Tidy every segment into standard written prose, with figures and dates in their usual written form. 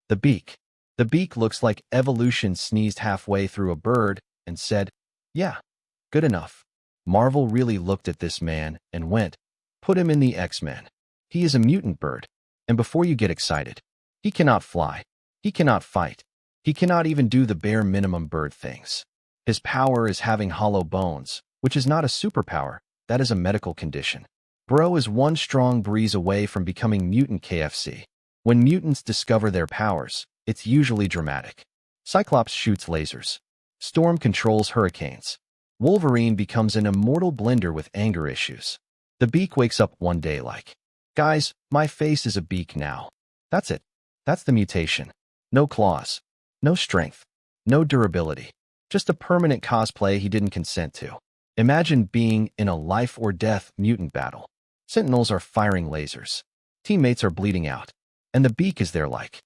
The beak. The beak looks like evolution sneezed halfway through a bird and said, "Yeah, good enough." Marvel really looked at this man and went, "Put him in the X-Men. He is a mutant bird. And before you get excited, he cannot fly. He cannot fight. He cannot even do the bare minimum bird things. His power is having hollow bones, which is not a superpower, that is a medical condition. Bro is one strong breeze away from becoming mutant KFC. When mutants discover their powers, it's usually dramatic. Cyclops shoots lasers. Storm controls hurricanes. Wolverine becomes an immortal blender with anger issues. The beak wakes up one day like, "Guys, my face is a beak now." That's it. That's the mutation. No claws. No strength. No durability. Just a permanent cosplay he didn't consent to. Imagine being in a life-or-death mutant battle. Sentinels are firing lasers. Teammates are bleeding out. And the beak is there like,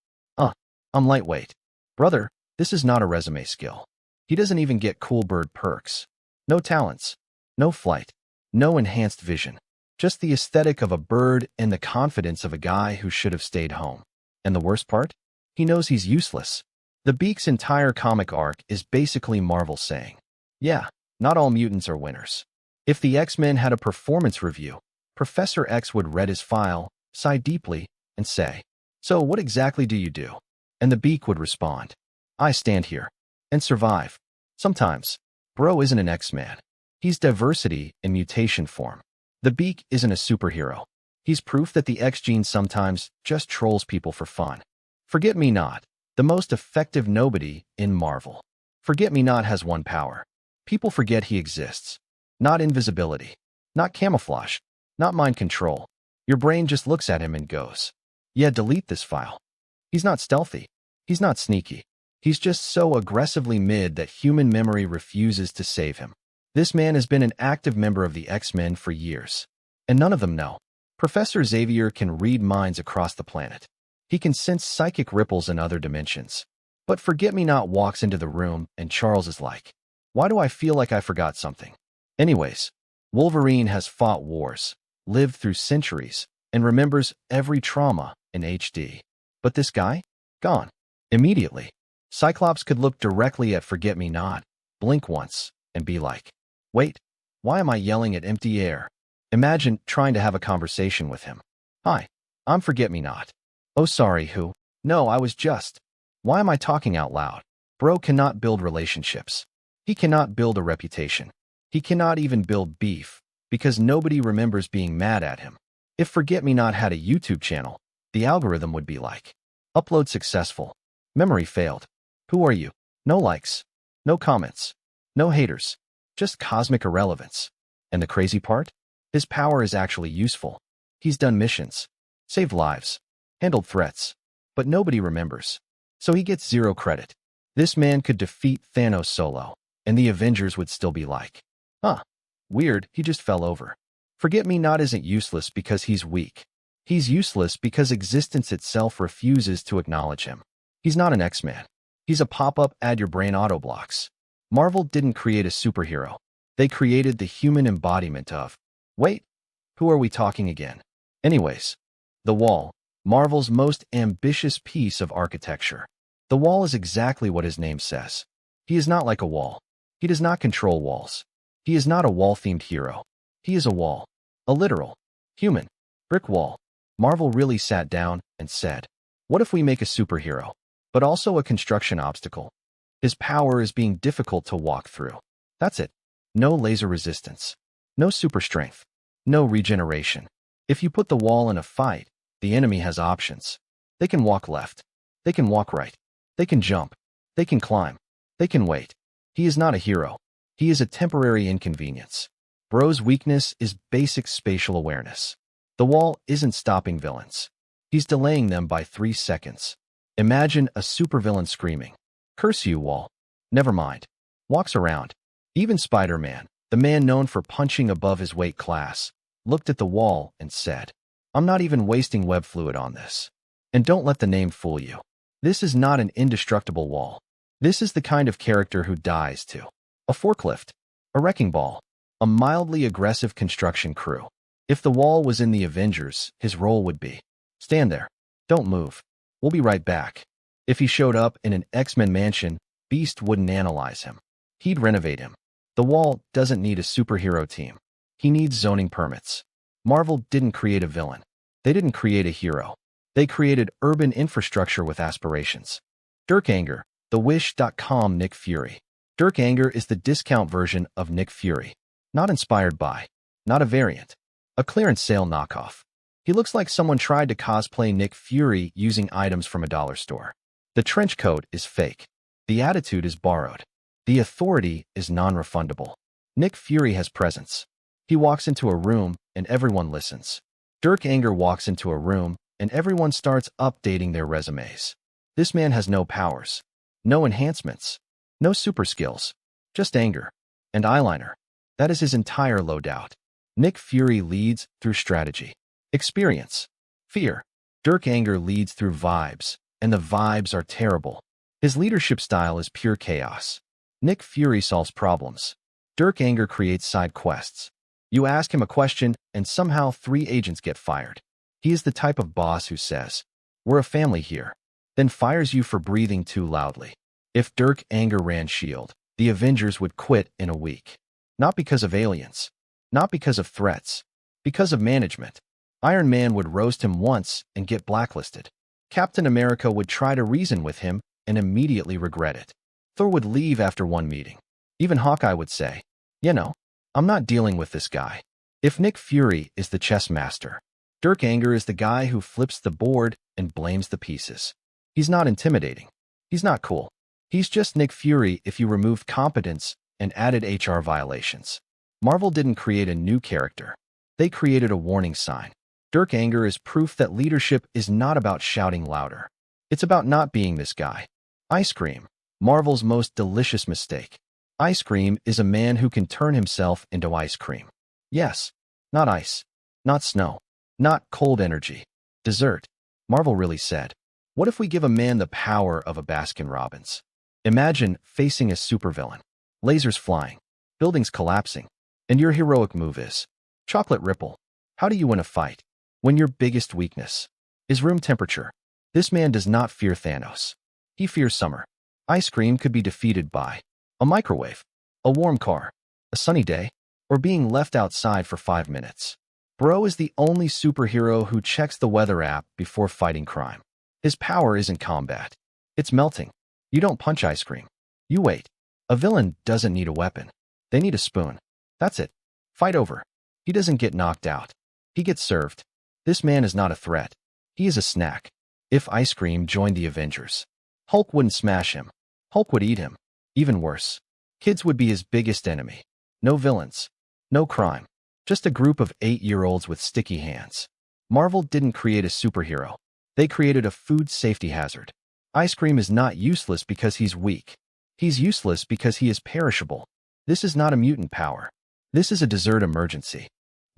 I'm lightweight. Brother, this is not a resume skill. He doesn't even get cool bird perks. No talents. No flight. No enhanced vision. Just the aesthetic of a bird and the confidence of a guy who should have stayed home. And the worst part? He knows he's useless. The beak's entire comic arc is basically Marvel saying, yeah, not all mutants are winners. If the X-Men had a performance review, Professor X would read his file, sigh deeply, and say, "So what exactly do you do?" And the beak would respond, "I stand here and survive." Sometimes, bro isn't an X-Man. He's diversity in mutation form. The beak isn't a superhero. He's proof that the X gene sometimes just trolls people for fun. Forget-me-not, the most effective nobody in Marvel. Forget-me-not has one power. People forget he exists. Not invisibility. Not camouflage. Not mind control. Your brain just looks at him and goes, "Yeah, delete this file." He's not stealthy. He's not sneaky. He's just so aggressively mid that human memory refuses to save him. This man has been an active member of the X-Men for years. And none of them know. Professor Xavier can read minds across the planet. He can sense psychic ripples in other dimensions. But Forget-Me-Not walks into the room and Charles is like, "Why do I feel like I forgot something?" Anyways, Wolverine has fought wars, lived through centuries, and remembers every trauma in HD. But this guy? Gone. Immediately. Cyclops could look directly at Forget-Me-Not, blink once, and be like, "Wait, why am I yelling at empty air?" Imagine trying to have a conversation with him. "Hi, I'm Forget-Me-Not." "Oh, sorry, who?" "No, I was just." Why am I talking out loud? Bro cannot build relationships. He cannot build a reputation. He cannot even build beef, because nobody remembers being mad at him. If Forget-Me-Not had a YouTube channel, the algorithm would be like, "Upload successful. Memory failed. Who are you?" No likes. No comments. No haters. Just cosmic irrelevance. And the crazy part? His power is actually useful. He's done missions, saved lives, handled threats, but nobody remembers. So he gets zero credit. This man could defeat Thanos solo, and the Avengers would still be like, weird, he just fell over. Forget-Me-Not isn't useless because he's weak. He's useless because existence itself refuses to acknowledge him. He's not an X-Man. He's a pop-up add your brain auto blocks. Marvel didn't create a superhero. They created the human embodiment of, wait, who are we talking again? Anyways, the wall, Marvel's most ambitious piece of architecture. The wall is exactly what his name says. He is not like a wall. He does not control walls. He is not a wall-themed hero. He is a wall. A literal, human, brick wall. Marvel really sat down and said, what if we make a superhero, but also a construction obstacle? His power is being difficult to walk through. That's it. No laser resistance. No super strength. No regeneration. If you put the wall in a fight, the enemy has options. They can walk left. They can walk right. They can jump. They can climb. They can wait. He is not a hero. He is a temporary inconvenience. Bro's weakness is basic spatial awareness. The wall isn't stopping villains. He's delaying them by 3 seconds. Imagine a supervillain screaming, "Curse you, wall." Never mind. Walks around. Even Spider-Man, the man known for punching above his weight class, looked at the wall and said, I'm not even wasting web fluid on this. And don't let the name fool you. This is not an indestructible wall. This is the kind of character who dies to a forklift, a wrecking ball, a mildly aggressive construction crew. If the wall was in the Avengers, his role would be, stand there. Don't move. We'll be right back. If he showed up in an X-Men mansion, Beast wouldn't analyze him. He'd renovate him. The Wall doesn't need a superhero team. He needs zoning permits. Marvel didn't create a villain. They didn't create a hero. They created urban infrastructure with aspirations. Dirk Anger, the Wish.com Nick Fury. Dirk Anger is the discount version of Nick Fury. Not inspired by. Not a variant. A clearance sale knockoff. He looks like someone tried to cosplay Nick Fury using items from a dollar store. The trench coat is fake. The attitude is borrowed. The authority is non-refundable. Nick Fury has presence. He walks into a room and everyone listens. Dirk Anger walks into a room and everyone starts updating their resumes. This man has no powers, no enhancements, no super skills, just anger and eyeliner. That is his entire loadout. Nick Fury leads through strategy, experience, fear. Dirk Anger leads through vibes, and the vibes are terrible. His leadership style is pure chaos. Nick Fury solves problems. Dirk Anger creates side quests. You ask him a question, and somehow 3 agents get fired. He is the type of boss who says, "We're a family here," then fires you for breathing too loudly. If Dirk Anger ran S.H.I.E.L.D., the Avengers would quit in a week. Not because of aliens. Not because of threats. Because of management. Iron Man would roast him once and get blacklisted. Captain America would try to reason with him and immediately regret it. Thor would leave after one meeting. Even Hawkeye would say, I'm not dealing with this guy. If Nick Fury is the chess master, Dirk Anger is the guy who flips the board and blames the pieces. He's not intimidating. He's not cool. He's just Nick Fury if you removed competence and added HR violations. Marvel didn't create a new character. They created a warning sign. Dirk Anger is proof that leadership is not about shouting louder. It's about not being this guy. Ice cream. Marvel's most delicious mistake. Ice cream is a man who can turn himself into ice cream. Yes, not ice, not snow, not cold energy. Dessert. Marvel really said, what if we give a man the power of a Baskin-Robbins? Imagine facing a supervillain. Lasers flying, buildings collapsing, and your heroic move is chocolate ripple. How do you win a fight when your biggest weakness is room temperature? This man does not fear Thanos. He fears summer. Ice cream could be defeated by a microwave, a warm car, a sunny day, or being left outside for 5 minutes. Bro is the only superhero who checks the weather app before fighting crime. His power isn't combat. It's melting. You don't punch ice cream. You wait. A villain doesn't need a weapon. They need a spoon. That's it. Fight over. He doesn't get knocked out. He gets served. This man is not a threat. He is a snack. If ice cream joined the Avengers, Hulk wouldn't smash him. Hulk would eat him. Even worse. Kids would be his biggest enemy. No villains. No crime. Just a group of 8-year-olds with sticky hands. Marvel didn't create a superhero. They created a food safety hazard. Ice cream is not useless because he's weak. He's useless because he is perishable. This is not a mutant power. This is a dessert emergency.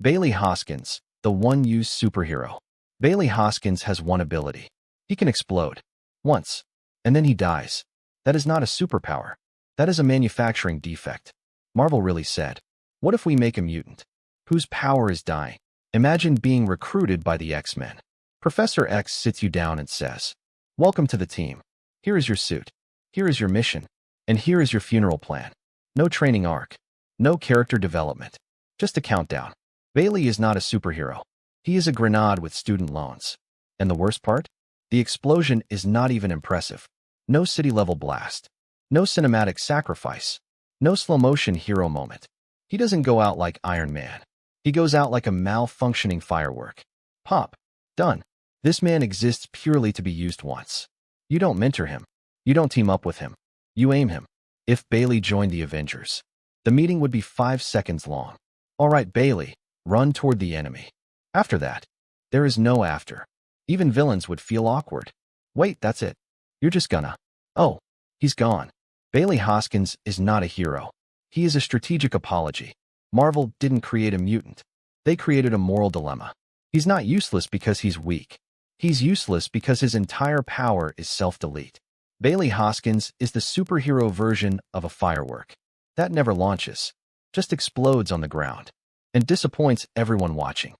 Bailey Hoskins, the one-use superhero. Bailey Hoskins has one ability. He can explode. Once. And then he dies. That is not a superpower. That is a manufacturing defect. Marvel really said, what if we make a mutant whose power is dying? Imagine being recruited by the X-Men. Professor X sits you down and says, welcome to the team. Here is your suit. Here is your mission. And here is your funeral plan. No training arc. No character development. Just a countdown. Bailey is not a superhero. He is a grenade with student loans. And the worst part? The explosion is not even impressive. No city-level blast. No cinematic sacrifice. No slow-motion hero moment. He doesn't go out like Iron Man. He goes out like a malfunctioning firework. Pop. Done. This man exists purely to be used once. You don't mentor him. You don't team up with him. You aim him. If Bailey joined the Avengers, the meeting would be 5 seconds long. All right, Bailey, run toward the enemy. After that, there is no after. Even villains would feel awkward. Wait, that's it. You're just gonna. Oh, he's gone. Bailey Hoskins is not a hero. He is a strategic apology. Marvel didn't create a mutant. They created a moral dilemma. He's not useless because he's weak. He's useless because his entire power is self-delete. Bailey Hoskins is the superhero version of a firework. That never launches, just explodes on the ground, and disappoints everyone watching.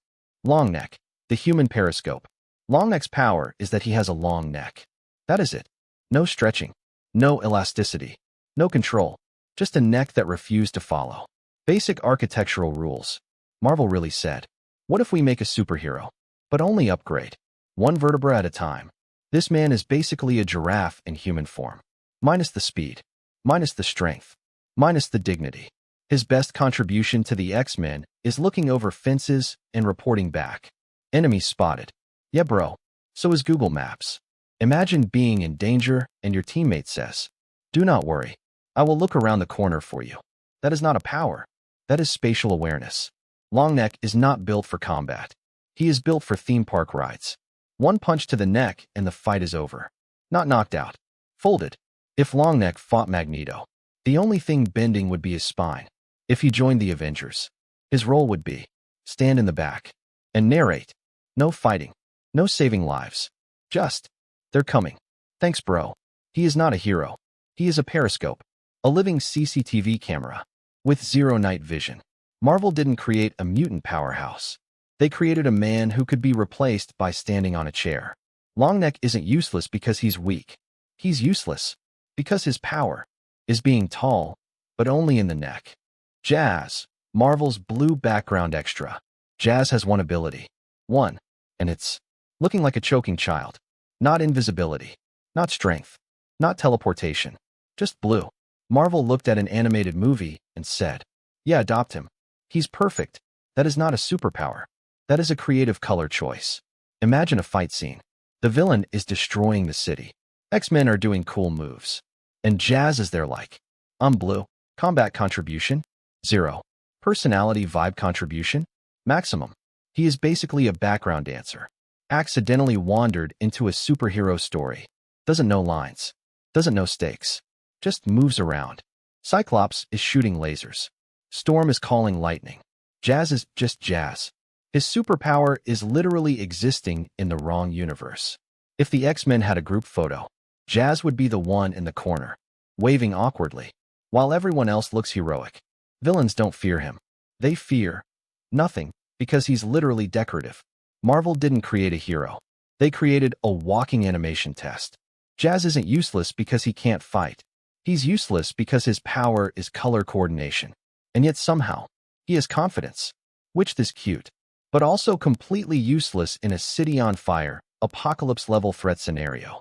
Longneck, the human periscope. Longneck's power is that he has a long neck. That is it. No stretching. No elasticity. No control. Just a neck that refused to follow. Basic architectural rules. Marvel really said, what if we make a superhero? But only upgrade. One vertebra at a time. This man is basically a giraffe in human form. Minus the speed. Minus the strength. Minus the dignity. His best contribution to the X-Men is looking over fences and reporting back. Enemy spotted. Yeah, bro. So is Google Maps. Imagine being in danger and your teammate says, do not worry. I will look around the corner for you. That is not a power. That is spatial awareness. Longneck is not built for combat. He is built for theme park rides. One punch to the neck and the fight is over. Not knocked out. Folded. If Longneck fought Magneto, the only thing bending would be his spine. If he joined the Avengers, his role would be stand in the back and narrate. No fighting. No saving lives. Just, they're coming. Thanks, bro. He is not a hero. He is a periscope. A living CCTV camera. With zero night vision. Marvel didn't create a mutant powerhouse. They created a man who could be replaced by standing on a chair. Longneck isn't useless because he's weak. He's useless because his power is being tall, but only in the neck. Jazz. Marvel's blue background extra. Jazz has one ability. One. And it's looking like a choking child. Not invisibility. Not strength. Not teleportation. Just blue. Marvel looked at an animated movie and said, yeah, adopt him. He's perfect. That is not a superpower. That is a creative color choice. Imagine a fight scene. The villain is destroying the city. X-Men are doing cool moves. And Jazz is there like, I'm blue. Combat contribution? 0. Personality vibe contribution? Maximum. He is basically a background dancer. Accidentally wandered into a superhero story. Doesn't know lines. Doesn't know stakes. Just moves around. Cyclops is shooting lasers. Storm is calling lightning. Jazz is just Jazz. His superpower is literally existing in the wrong universe. If the X-Men had a group photo, Jazz would be the one in the corner, waving awkwardly, while everyone else looks heroic. Villains don't fear him. They fear nothing, because he's literally decorative. Marvel didn't create a hero. They created a walking animation test. Jazz isn't useless because he can't fight. He's useless because his power is color coordination. And yet somehow, he has confidence. Which is cute. But also completely useless in a city on fire, apocalypse-level threat scenario.